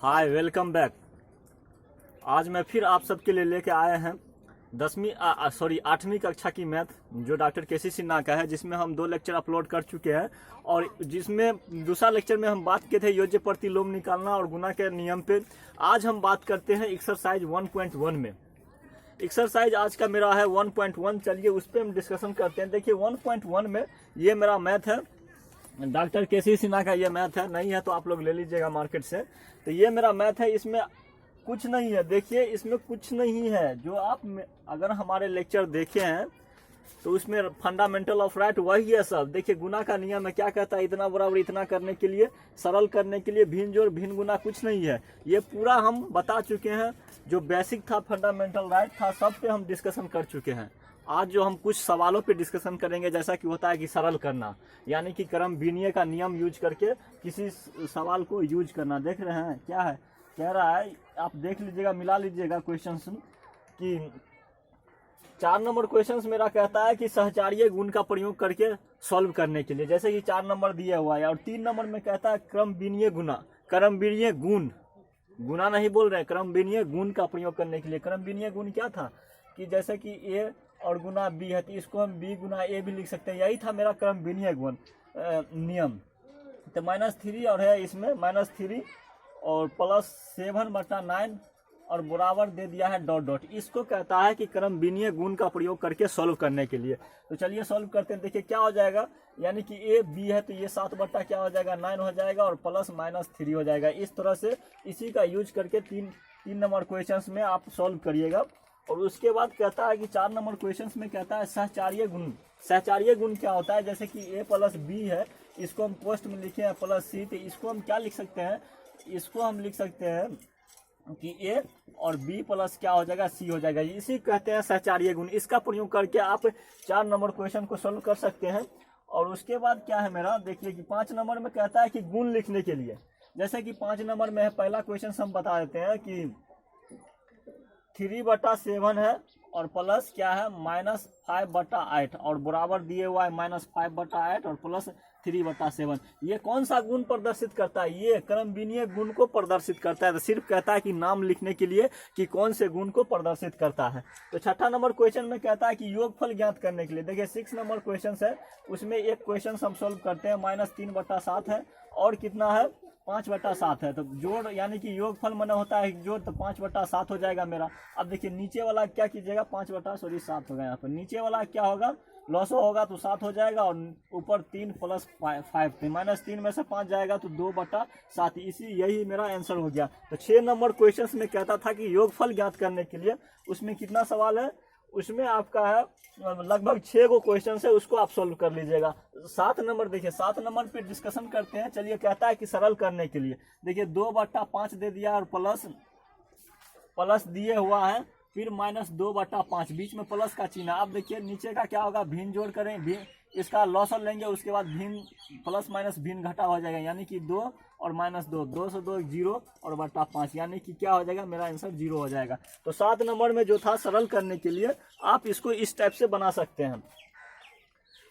हाय, welcome back. आज मैं फिर आप सबके लिए लेके आए हैं 8वीं कक्षा की मैथ जो डॉक्टर केसी सिन्हा का है, जिसमें हम 2 लेक्चर अपलोड कर चुके हैं और जिसमें दूसरा लेक्चर में हम बात किए थे योज्य प्रतिलोम निकालना और गुना के नियम पे। आज हम बात करते हैं एक्सरसाइज 1.1 में। एक्सरसाइज आज का मेरा है 1.1। चलिए उस पर हम डिस्कशन करते हैं। देखिए 1.1 में ये मेरा मैथ है, डॉक्टर केसी सिन्हा का ये मैथ है। नहीं है तो आप लोग ले लीजिएगा मार्केट से। तो ये मेरा मैथ है, इसमें कुछ नहीं है। देखिए इसमें कुछ नहीं है। जो आप अगर हमारे लेक्चर देखे हैं तो उसमें फंडामेंटल ऑफ राइट वही है सब। देखिए गुना का नियम है, क्या कहता है, इतना बराबर इतना करने के लिए, सरल करने के लिए भिन्न जोड़ भिन्न गुना कुछ नहीं है। ये पूरा हम बता चुके हैं। जो बेसिक था, फंडामेंटल राइट था, सब पे हम डिस्कशन कर चुके हैं। आज जो हम कुछ सवालों पे डिस्कशन करेंगे, जैसा कि होता है कि सरल करना, यानी कि क्रम विनिमय का नियम यूज करके किसी सवाल को यूज करना। देख रहे हैं क्या है, कह रहा है, आप देख लीजिएगा, मिला लीजिएगा क्वेश्चंस कि 4 नंबर क्वेश्चंस मेरा कहता है कि सहचार्य गुण का प्रयोग करके सॉल्व करने के लिए, जैसे कि 4 नंबर दिया हुआ है। और 3 नंबर में कहता है क्रम विनिमय गुना, क्रम विनिमय गुण, गुना नहीं बोल रहे हैं, क्रम विनिमय गुण का प्रयोग करने के लिए। क्रम विनिमय गुण क्या था कि जैसे कि ए और गुना बी है तो इसको हम बी गुना ए भी लिख सकते हैं। यही था मेरा क्रम विनिमय गुण नियम। तो -3 और है इसमें -3 और +7/9 और बराबर दे दिया है डॉट डॉट। इसको कहता है कि क्रम विनिमय गुण का प्रयोग करके सॉल्व करने के लिए। तो चलिए सॉल्व करते हैं। देखिए क्या हो जाएगा, यानी कि ए बी है तो ये 7 बट्टा क्या हो जाएगा 9 हो जाएगा और +-3 हो जाएगा। इस तरह से इसी का यूज करके 3 नंबर क्वेश्चंस में आप सॉल्व करिएगा। और उसके बाद कहता है कि 4 नंबर क्वेश्चंस में कहता है सहचार्य गुण। सहचार्य गुण क्या होता है, जैसे कि a + b है, इसको हम पोस्ट में लिखे हैं +c, तो इसको हम क्या लिख सकते हैं, इसको हम लिख सकते हैं कि a और b प्लस क्या हो जाएगा c हो जाएगा। इसी कहते हैं सहचार्य गुण। इसका प्रयोग करके आप 4 नंबर क्वेश्चन को सोल्व कर सकते हैं। और उसके बाद क्या है मेरा, देखिए कि 5 नंबर में कहता है कि गुण लिखने के लिए, जैसे कि 5 नंबर में है, पहला क्वेश्चन हम बता देते हैं कि 3/7 है और प्लस क्या है -5/8 और बराबर दिए हुआ है -5/8 और +3/7। ये कौन सा गुण प्रदर्शित करता है, ये क्रम विनिमय गुण को प्रदर्शित करता है। तो सिर्फ कहता है कि नाम लिखने के लिए कि कौन से गुण को प्रदर्शित करता है। तो 6ठा नंबर क्वेश्चन में कहता है कि योगफल ज्ञात करने के लिए। देखिए 6 नंबर क्वेश्चन है, उसमें एक क्वेश्चन हम सोल्व करते हैं। -3/7 है और कितना है 5/7 है। तो जोड़ यानी कि योगफल माना होता है जोड़, तो 5/7 हो जाएगा मेरा। अब देखिए नीचे वाला क्या कीजिएगा, 7 होगा। यहाँ पर नीचे वाला क्या होगा, लॉसो होगा तो 7 हो जाएगा और ऊपर 3 + 5 -3 में से 5 जाएगा तो 2/7। यही मेरा आंसर हो गया। तो 6 नंबर क्वेश्चन में कहता था कि योगफल ज्ञात करने के लिए, उसमें कितना सवाल है, उसमें आपका है लगभग 6 गो क्वेश्चन है, उसको आप सोल्व कर लीजिएगा। 7 नंबर देखिए, 7 नंबर पे डिस्कशन करते हैं। चलिए कहता है कि सरल करने के लिए, देखिए 2/5 दे दिया और प्लस दिए हुआ है, फिर -2/5, बीच में प्लस का चिन्ह। अब देखिए नीचे का क्या होगा, भिन्न जोड़ करें, इसका लॉसल लेंगे, उसके बाद भिन्न + भिन्न घटा हो जाएगा, यानी कि 2 और -2, 2 से 2 0 और /5, यानी कि क्या हो जाएगा, मेरा आंसर 0 हो जाएगा। तो 7 नंबर में जो था सरल करने के लिए, आप इसको इस टाइप से बना सकते हैं।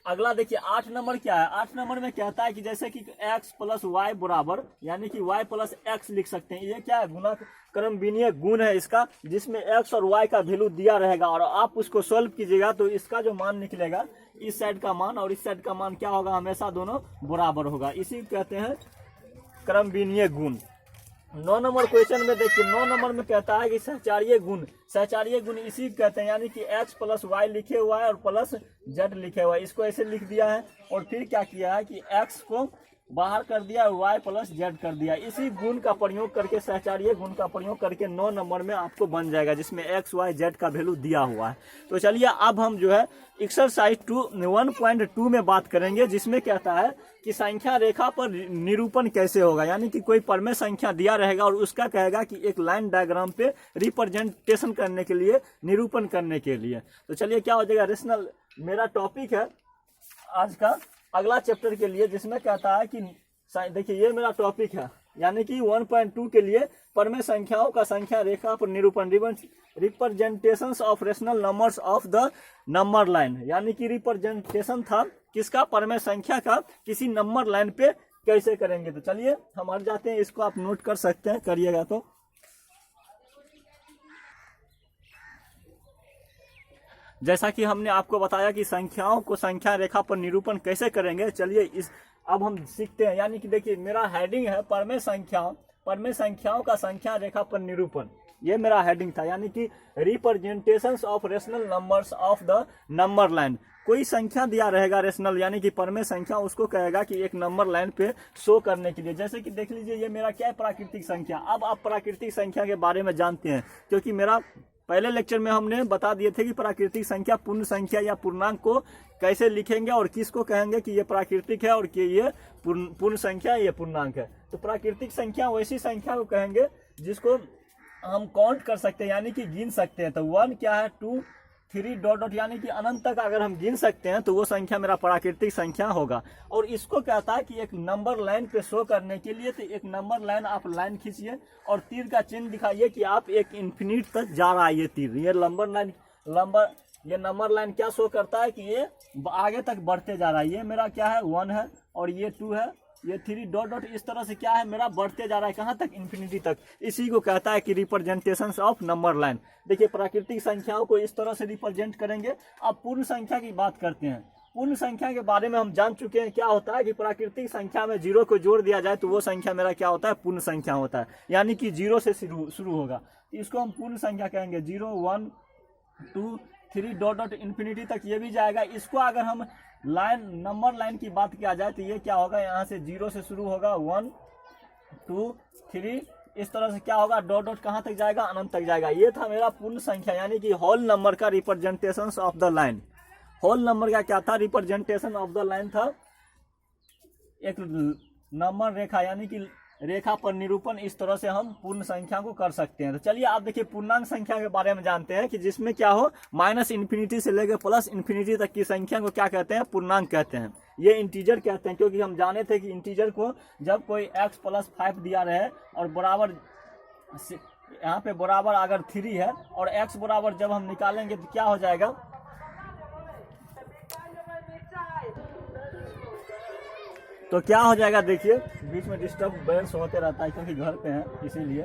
अगला देखिए 8 नंबर क्या है। 8 नंबर में कहता है कि जैसे कि x + y बराबर, यानी कि y + x लिख सकते हैं। ये क्या है, गुना क्रम विनिमय गुण है इसका, जिसमें x और y का वैल्यू दिया रहेगा और आप उसको सोल्व कीजिएगा तो इसका जो मान निकलेगा, इस साइड का मान और इस साइड का मान क्या होगा, हमेशा दोनों बराबर होगा। इसी कहते हैं क्रम विनिमय गुण। 9 नंबर क्वेश्चन में देखिए, 9 नंबर में कहता है कि सहचार्य गुण। सहचार्य गुण इसी कहते हैं, यानी कि x + y लिखे हुआ है और +z लिखे हुआ है, इसको ऐसे लिख दिया है। और फिर क्या किया है कि x को बाहर कर दिया और y + z कर दिया। इसी गुण का प्रयोग करके, सहचार्य गुण का प्रयोग करके 9 नंबर में आपको बन जाएगा, जिसमें x y z का वैल्यू दिया हुआ है। तो चलिए अब हम जो है एक्सरसाइज 1.2 में बात करेंगे, जिसमें कहता है कि संख्या रेखा पर निरूपण कैसे होगा, यानी कि कोई परमेय संख्या दिया रहेगा और उसका कहेगा कि एक लाइन डायग्राम पे रिप्रेजेंटेशन करने के लिए, निरूपण करने के लिए। तो चलिए क्या हो जाएगा, रेशनल मेरा टॉपिक है आज का अगला चैप्टर के लिए, जिसमें कहता है कि देखिए ये मेरा टॉपिक है, यानी कि 1.2 के लिए परमेय संख्याओं का संख्या रेखा पर निरूपण, representations of rational numbers of the number line, यानी कि रिप्रेजेंटेशन था किसका, परमेय संख्या का किसी नंबर लाइन पे कैसे करेंगे। तो चलिए हम हट जाते हैं, इसको आप नोट कर सकते हैं, करिएगा तो। जैसा कि हमने आपको बताया कि संख्याओं को संख्या रेखा पर निरूपण कैसे करेंगे, चलिए अब हम सीखते हैं। यानी कि देखिए मेरा हेडिंग है परमेय संख्याओं का संख्या रेखा पर निरूपण, ये मेरा हेडिंग था। यानी कि representations of rational numbers of the number line. कोई संख्या दिया रहेगा रेशनल यानी कि परमेय संख्या, उसको कहेगा कि एक नंबर लाइन पे शो करने के लिए। जैसे कि देख लीजिए ये मेरा क्या है, प्राकृतिक संख्या। अब आप प्राकृतिक संख्या के बारे में जानते हैं, क्योंकि मेरा पहले लेक्चर में हमने बता दिए थे कि प्राकृतिक संख्या पूर्ण संख्या या पूर्णांक को कैसे लिखेंगे और किसको कहेंगे कि ये प्राकृतिक है और कि ये पूर्ण संख्या, ये पूर्णांक है। तो प्राकृतिक संख्या वैसी संख्या को कहेंगे जिसको हम काउंट कर सकते हैं, यानी कि गिन सकते हैं। तो 1 क्या है, 2 3 डॉट डॉट यानी कि अनंत तक अगर हम गिन सकते हैं तो वो संख्या मेरा प्राकृतिक संख्या होगा। और इसको कहता है कि एक नंबर लाइन पे शो करने के लिए, तो एक नंबर लाइन आप लाइन खींचिए और तीर का चिन्ह दिखाइए कि आप एक इन्फिनिट तक जा रहा है ये तीर। ये नंबर लाइन क्या शो करता है कि ये आगे तक बढ़ते जा रहा है। ये मेरा क्या है, 1 है, और ये 2 है, ये 3 डॉट डॉट इस तरह से क्या है मेरा बढ़ते जा रहा है, कहाँ तक, इन्फिनिटी तक। इसी को कहता है कि रिप्रेजेंटेशंस ऑफ नंबर लाइन। देखिए प्राकृतिक संख्याओं को इस तरह से रिप्रेजेंट करेंगे। अब पूर्ण संख्या की बात करते हैं। पूर्ण संख्या के बारे में हम जान चुके हैं क्या होता है कि प्राकृतिक संख्या में 0 को जोड़ दिया जाए तो वो संख्या मेरा क्या होता है, पूर्ण संख्या होता है। यानी कि 0 से शुरू होगा, इसको हम पूर्ण संख्या कहेंगे। 0 1 2 3 डॉट डॉट इन्फिनिटी तक ये भी जाएगा। इसको अगर हम नंबर लाइन की बात किया जाए तो ये क्या होगा, यहाँ से 0 से शुरू होगा, 1 2 3 इस तरह से क्या होगा, डॉट डॉट कहाँ तक जाएगा, अनंत तक जाएगा। ये था मेरा पूर्ण संख्या यानी कि होल नंबर का representation of the line. Whole number का क्या था, रिप्रेजेंटेशन ऑफ द लाइन था, एक नंबर रेखा यानी कि रेखा पर निरूपण। इस तरह से हम पूर्ण संख्या को कर सकते हैं। तो चलिए आप देखिए पूर्णांक संख्या के बारे में जानते हैं कि जिसमें क्या हो, माइनस इन्फिनिटी से लेकर प्लस इन्फिनिटी तक की संख्या को क्या कहते हैं, पूर्णांक कहते हैं। ये इंटीजर कहते हैं, क्योंकि हम जाने थे कि इंटीजर को जब कोई x + 5 दिया रहे और बराबर, यहाँ पे बराबर अगर 3 है और x बराबर जब हम निकालेंगे तो क्या हो जाएगा, तो क्या हो जाएगा, देखिए बीच में डिस्टर्बेंस होते रहता है क्योंकि घर पे हैं, इसीलिए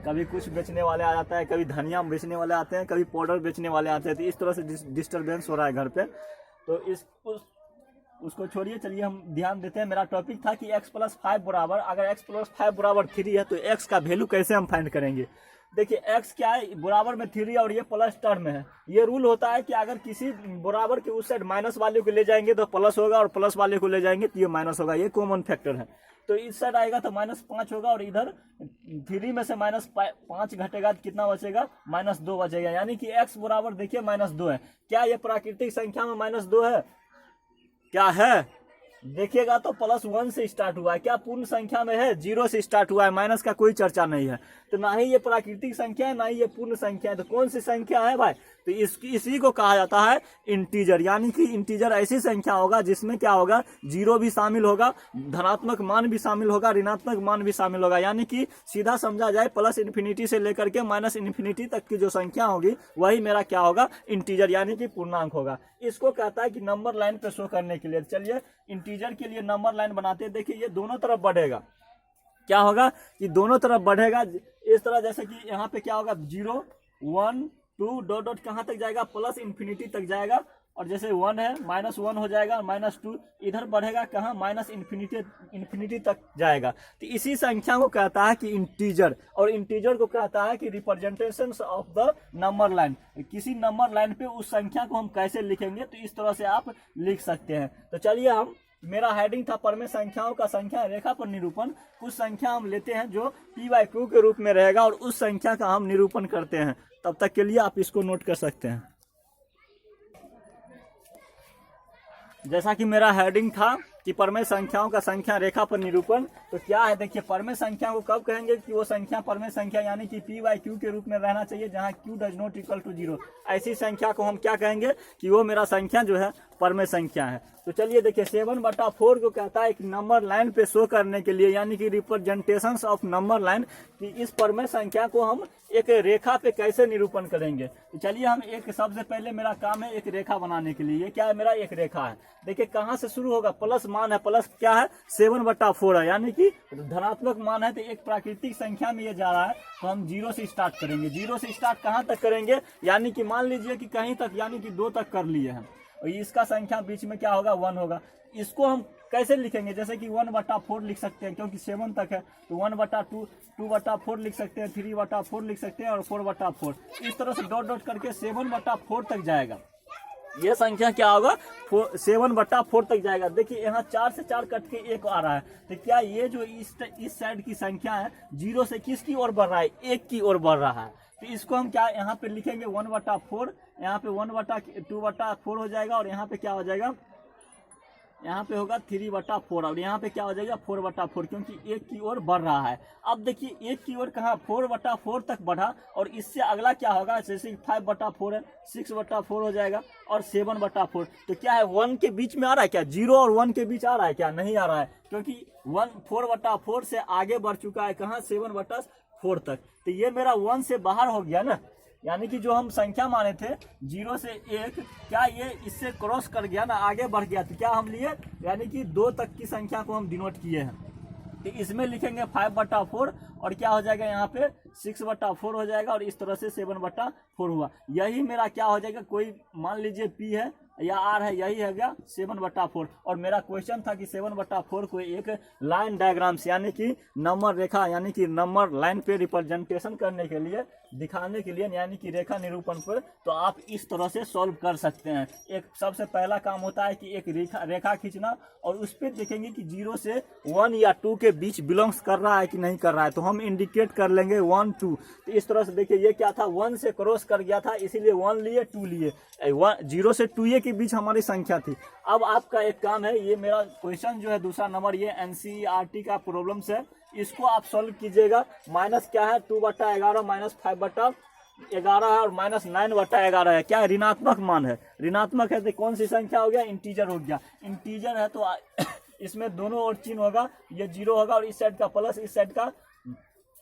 कभी कुछ बेचने वाले आ जाता है, कभी धनिया बेचने वाले आते हैं, कभी पाउडर बेचने वाले आते हैं। तो इस तरह से डिस्टर्बेंस हो रहा है घर पे। तो उसको छोड़िए, चलिए हम ध्यान देते हैं। मेरा टॉपिक था कि x + 5 बराबर, अगर x + 5 बराबर 3 है तो x का वैल्यू कैसे हम फाइंड करेंगे। देखिए x क्या है, बराबर में 3 और ये प्लस टर्म है। ये रूल होता है कि अगर किसी बराबर के उस साइड माइनस वाले को ले जाएंगे तो प्लस होगा और प्लस वाले को ले जाएंगे तो ये माइनस होगा। ये कॉमन फैक्टर है। तो इस साइड आएगा तो -5 होगा और इधर 3 में से -5 घटेगा तो कितना बचेगा, -2 बचेगा। यानी कि x बराबर देखिए -2 है। क्या ये प्राकृतिक संख्या में -2 है, क्या है, देखिएगा तो +1 से स्टार्ट हुआ है। क्या पूर्ण संख्या में है, 0 से स्टार्ट हुआ है, माइनस का कोई चर्चा नहीं है। तो ना ही ये प्राकृतिक संख्या है ना ही ये पूर्ण संख्या है। तो कौन सी संख्या है भाई, तो इसी को कहा जाता है इंटीजर। यानी कि इंटीजर ऐसी संख्या होगा जिसमें क्या होगा, 0 भी शामिल होगा, धनात्मक मान भी शामिल होगा, ऋणात्मक मान भी शामिल होगा। यानी कि सीधा समझा जाए प्लस इन्फिनिटी से लेकर के -इन्फिनिटी तक की जो संख्या होगी वही मेरा क्या होगा, इंटीजर यानी कि पूर्णांक होगा। इसको कहता है कि नंबर लाइन पे शो करने के लिए। चलिए इंटीजर के लिए नंबर लाइन बनाते हैं। देखिए ये दोनों तरफ बढ़ेगा, क्या होगा कि दोनों तरफ बढ़ेगा इस तरह। जैसे कि यहाँ पे क्या होगा, 0 1 2 डॉट डॉट कहाँ तक जाएगा, प्लस इन्फिनिटी तक जाएगा। और जैसे 1 है -1 हो जाएगा, -2 इधर बढ़ेगा कहाँ, इन्फिनिटी तक जाएगा। तो इसी संख्या को कहता है कि इंटीजर, और इंटीजर को कहता है कि representation of the number line. किसी नंबर लाइन पे उस संख्या को हम कैसे लिखेंगे, तो इस तरह से आप लिख सकते हैं। तो चलिए हम, मेरा हेडिंग था परमेय संख्याओं का संख्या रेखा पर निरूपण। कुछ संख्या हम लेते हैं जो p/q के रूप में रहेगा और उस संख्या का हम निरूपण करते हैं। तब तक के लिए आप इसको नोट कर सकते हैं। जैसा कि मेरा हेडिंग था कि परमेय संख्याओं का संख्या रेखा पर निरूपण, तो क्या है, देखिए परमेय संख्या को कब कहेंगे कि वो संख्या परमेय संख्या यानी कि p/q के रूप में रहना चाहिए जहां q ≠ 0। ऐसी संख्या को हम क्या कहेंगे कि वो मेरा संख्या जो है परमेय संख्या है। तो चलिए देखिए 7/4 को कहता है कि नंबर लाइन पे शो करने के लिए, यानी कि रिप्रेजेंटेशंस ऑफ नंबर लाइन, कि इस परमेय संख्या को हम एक रेखा पे कैसे निरूपण करेंगे। तो चलिए हम एक, सबसे पहले मेरा काम है एक रेखा बनाने के लिए। ये क्या है, मेरा एक रेखा है। देखिए कहाँ से शुरू होगा, प्लस मान है, प्लस क्या है 7/4 है, यानी कि धनात्मक मान है। तो एक प्राकृतिक संख्या में ये जा रहा है, तो हम 0 से स्टार्ट करेंगे। 0 से स्टार्ट कहाँ तक करेंगे, यानी कि मान लीजिए कि कहीं तक, यानी कि 2 तक कर लिए हैं, और इसका संख्या बीच में क्या होगा 1 होगा। इसको हम कैसे लिखेंगे, जैसे कि 1/4 लिख सकते हैं, क्योंकि 7 तक है, तो 1/2, 2/4 लिख सकते हैं, 3/4 लिख सकते हैं, और 4/4। इस तरह से डॉट डॉट करके 7/4 तक जाएगा। ये संख्या क्या होगा, 7/4 तक जाएगा। देखिए यहाँ 4 से 4 कट के 1 आ रहा है, तो क्या ये जो इस साइड की संख्या है 0 से किसकी ओर बढ़ रहा है, 1 की ओर बढ़ रहा है। तो इसको हम क्या यहाँ पे लिखेंगे 1/4, यहाँ पे 1/2/4 हो जाएगा, और यहाँ पे क्या हो जाएगा, यहाँ पे होगा 3/4, और यहाँ पे क्या हो जाएगा 4/4, क्योंकि 1 की ओर बढ़ रहा है। अब देखिए 1 की ओर कहाँ 4/4 तक बढ़ा, और इससे अगला क्या होगा, जैसे 5/4 है, 6/4 हो जाएगा, और 7/4। तो क्या है 1 के बीच में आ रहा है क्या, 0 और 1 के बीच आ रहा है क्या, नहीं आ रहा है, क्योंकि 4/4 से आगे बढ़ चुका है कहाँ 7/4 तक। तो ये मेरा 1 से बाहर हो गया ना, यानी कि जो हम संख्या माने थे 0 से 1, क्या ये इससे क्रॉस कर गया ना, आगे बढ़ गया। तो क्या हम लिए, यानी कि 2 तक की संख्या को हम डिनोट किए हैं। तो इसमें लिखेंगे 5/4, और क्या हो जाएगा यहाँ पे 6/4 हो जाएगा, और इस तरह से 7/4 हुआ। यही मेरा क्या हो जाएगा, कोई मान लीजिए P है या R है, यही है गया 7/4। और मेरा क्वेश्चन था कि 7/4 को एक लाइन डायग्राम से, यानी कि नंबर रेखा, यानी कि नंबर लाइन पे रिप्रेजेंटेशन करने के लिए, दिखाने के लिए, यानी कि रेखा निरूपण पर, तो आप इस तरह से सॉल्व कर सकते हैं। एक सबसे पहला काम होता है कि एक रेखा खींचना, और उस पर देखेंगे कि 0 से 1 या 2 के बीच बिलोंग्स कर रहा है कि नहीं कर रहा है, तो हम इंडिकेट कर लेंगे 1, 2। तो इस तरह से देखिए ये क्या था, 1 से क्रॉस कर गया था, इसीलिए 1 लिए, 2 लिए, 0 से 2 के बीच हमारी संख्या थी। अब आपका एक काम है, ये मेरा क्वेश्चन जो है दूसरा नंबर, ये NCERT का प्रॉब्लम्स है, इसको आप सॉल्व कीजिएगा। माइनस क्या है 2/11 माइनस 5/11 है, और माइनस 9/11 है, क्या है ऋणात्मक मान है। ऋणात्मक है तो कौन सी संख्या हो गया, इंटीजर हो गया। इंटीजर है तो इसमें दोनों ओर चिन्ह होगा, ये 0 होगा, और इस साइड का प्लस, इस साइड का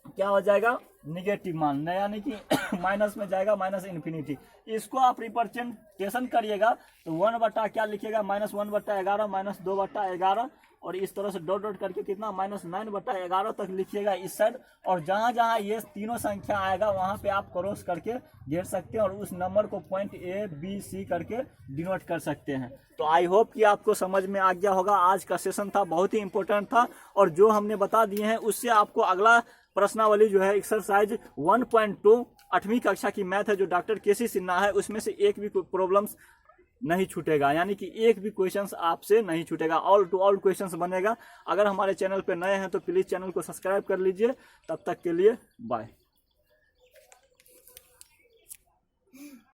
क्या हो जाएगा निगेटिव मान, यानी कि माइनस में जाएगा, माइनस इन्फिनिटी। इसको आप रिप्रेजेंटेशन करिएगा तो 1 क्या लिखिएगा, -1/11 माइनस 2/11, और इस तरह से डॉट डॉट करके कितना -9/11 तक लिखिएगा इस साइड। और जहाँ जहाँ ये तीनों संख्या आएगा वहाँ पे आप क्रॉस करके घेर सकते हैं, और उस नंबर को पॉइंट A, B, C करके डिनोट कर सकते हैं। तो आई होप कि आपको समझ में आ गया होगा। आज का सेशन था, बहुत ही इंपॉर्टेंट था, और जो हमने बता दिए हैं उससे आपको अगला प्रश्नावली जो है एक्सरसाइज 1.2 8वीं कक्षा की मैथ है, जो डॉक्टर KC सिन्हा है, उसमें से एक भी प्रॉब्लम्स नहीं छूटेगा, यानी कि एक भी क्वेश्चंस आपसे नहीं छूटेगा, ऑल टू ऑल क्वेश्चंस बनेगा। अगर हमारे चैनल पे नए हैं तो प्लीज़ चैनल को सब्सक्राइब कर लीजिए। तब तक के लिए बाय।